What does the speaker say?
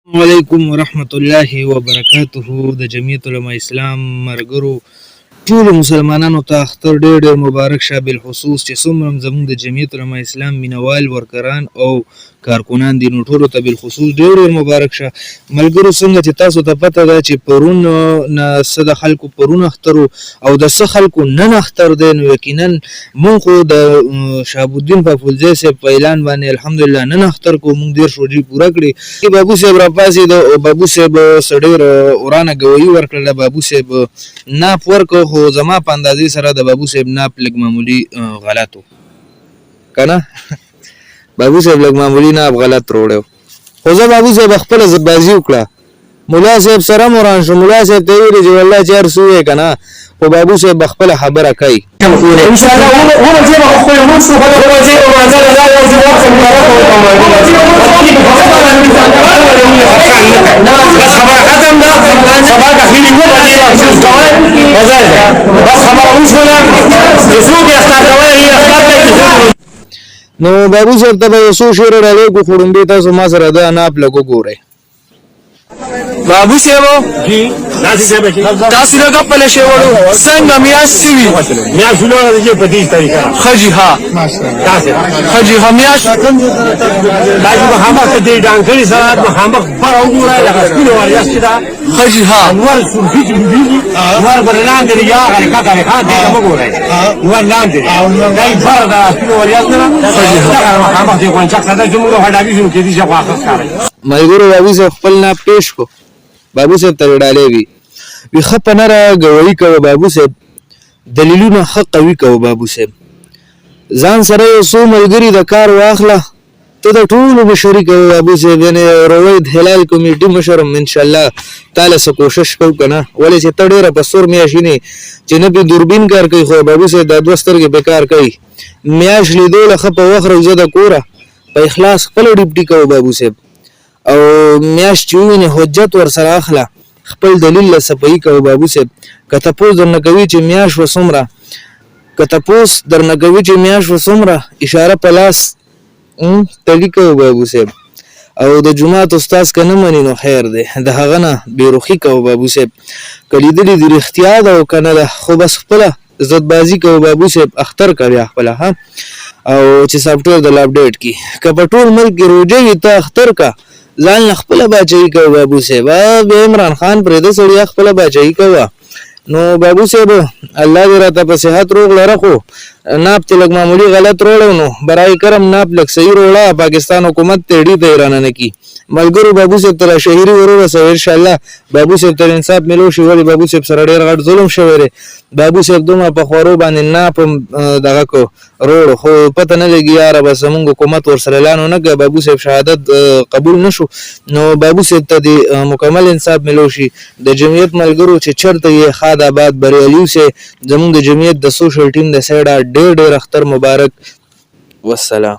علیکم ورحمت الله وبرکاته. د جمعیت علماء اسلام مرګرو ټولو مسلمانانو ته اختر ډېر مبارک شه. بالخصوص چې څومره زموږ د جمعیت علماء اسلام مینوال ورکران او کارکنان دي نو ټولو ته بالخصوص ډېر مبارک شه. ملګرو څنګه چې تاسو ته پته ده چې پرون نه څه د خلکو پرون اختر او د څه خلکو نن اختر دی، نو یقینا مونږ خو د شهاب الدین پاپولزی صاحب په اعلان باندې الحمدلله نن اختر کو مونږ ډېر روژې پوره کړې. بابو صاحب راپاسېد او بابو صاحب څه ډېر ورانه ګویي ورکړله. بابو صاحب ناپ ورکړ خو زما په اندازې سره د بابو صاحب ناپ لږ معمولي غلط و که نه بابو صاحب لږ معمولي ناپ غلط روړی خو زه بابو صاحب خپله زبازي وکړه. ملا صاحب سره مران شو، ملا صاحب ته ویلې چې والله چې هر څه ووایې که نه خو بابو صاحب به خپله خبره کوي انشاءالله ومنځي به خپل لمونځ وکړو، ومنځي او مانځه له لارې او چې وخت مبارک بس خبره ختم ده. سبا داخلي وبدې مخصوص کوئ بس خبره وشوله چې څوک یې اخطار کوئ یې اخطار کوي. نو بابو صاحب ته به یو څو شعر ډالۍ کړو خو ړومبې تاسو ما سره د ناپ لږ وګورئ. بابو صاحب تاسو له خپل شیوړو څنګه میاشت سوي میاشت له دې په دې طریقه خجی ها خجی ها میاشت دایو محمد دې ډانګړي سره محمد پر وګورای د سپینو وریاست دا خجی ها انوار سورفي دې انوار برلان دې یا غلقه غلقه دې وګورای انوار لاندې دای پر دا سپینو وریاست نه خجی ها محمد دې کوم څه دا جمهور هډاوی شو کې دې ځخوا خاص کار ملګرو بابو صاحب خپل ناپ پیش کو. بابو صاحب ته ډالۍ وي ښه په نره ګویي کوه بابو صاحب، دلیلونه ښه قوي کوه بابو صاحب. ځان سره یو څو ملګري د کار واخله، ته د ټولو مشري کوه بابو صاحب. یعنې روید هلال کمیټي مشر م انشاءالله تاله څه کوشش کوو که نه، ولې چې ته ډېره په سور میاشت وینې چې نه پې دوربین کار کوي خو بابو صاحب دا دوه سترګې پې کار کوي. میاشت لیدوله ښه په وخت روزه د کوره په اخلاص خپله ډیپټي کوه بابو صاحب، او میاشت چې ووینې حجت ورسره اخله، خپل دلیل له صفایي کوه بابو صاحب. که تپوس درنه کوي چې میاشت و څومره که تپوس درنه کوي چې میاشت و څومره اشاره په لاس تلي کوه بابو صاحب. او د جومات استاز که نه مني نو خیر دی، د هغه نه بېروخي کوه بابو صاحب. که لیدلي دي رښتیا ده او که نه ده خو بس خپله عزتبازي کوه بابو صاحب. اختر که بیا خپله ها او چې سافټویر د اپډیټ کي که په ټول ملک کې روژه وي ته اختر که ځان له خپله باچهي کوه بابو صاحب. بیا عمران خان پرېده سړي خپله باچهي کوه. نو بابو صاحب الله دې راته په صحت روغ لره، خو ناپ ته لږ معمولي غلط روړی نو برای کرم ناپ لږ صحیح روړه. پاکستان حکومت ته ډي ته رانه نه کي. ملګرو بابو صاحب ته شهري ورورسوئ انشاءالله بابو صاحب ته انصاف میلو شي، ولې بابو صاحب سره ډېر غټ ظلم شوی دی. بابو صاحب دومره په خوارو باندې ناپ دغه کو روړ خو پته نه لګي یاره بس زمونږ حکومت ورسره اعلان ونه کړه، بابو صاحب شهادت قبول نه شو. نو بابو صاحب ته د مکمل انصاف میلو شي. د جمعیت ملګرو چې چېرته یې ښاد آباد بریالي اوسئ. زمونږ د جمعیت د سوشل ټیم د سایډه ډېر اختر مبارک. والسلام.